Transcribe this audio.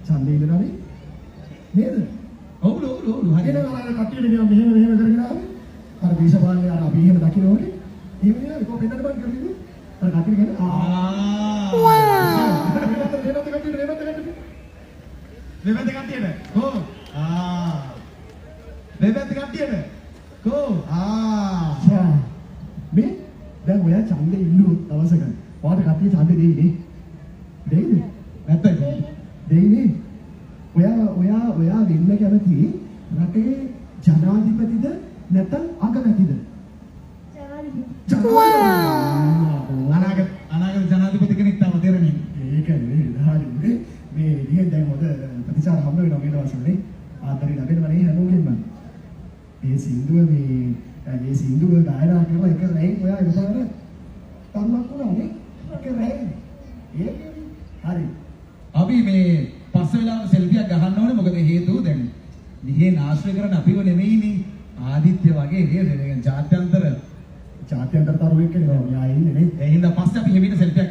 ඡන්දේ ඉඳලානේ නේද? ඔව් හරි. එනවා අර කට්ටියට නිකන් මෙහෙම කරගෙන ආවේ. අර දේශපාලනේ අර අපි එහෙම දකින්නෝනේ. එහෙම නේද? කොහොමද බං කරන්නේ? අර කට්ටිය කියන්නේ දෙවන්ත කට්ටියට. කො? දෙවන්ත කට්ටියට. කො? මේ දැන් ඔයා ඡන්දේ ඉල්ලුවොත් දවසක ඔයාට කට්ටිය ඡන්දේ දෙයිනේ. දෙයිද? නැත්නම් දෙයිනේ. ඔයා වෙන්න කැමති රටේ ජනාධිපතිද නැත්නම් අගමැතිද? අනාගත ජනාධිපති කෙනෙක් තමයි තේරෙන්නේ. ඒක නෙවෙයි හරිනේ. මේ විදිහෙන් දැන් හොඳ ප්‍රතිචාර හම්බ වෙනවා මේ දවස්වලනේ. ආදරේ ලැබෙනවනේ හැමෝගෙම. මේ සින්දුව ගායනා කරලා එක රැයි ඔයා ඉතල තම්මක් වුණානේ. එක රැයි. ඒක හරි. අපි මේ පස්ස වෙලාවට සෙල්ෆියක් ගහන්න ඕනේ මොකද හේතුව දැන් නිහේ ආශ්‍රය කරන අපිව නෙමෙයිනේ ආදිත්‍ය වගේ නේද? ජාත්‍යන්තර තරුවෙක් කෙනෙක් මෙයා ඉන්නේ නේ. ඒ හින්දා පස්සේ අපි හෙවින සෙල්ෆියක්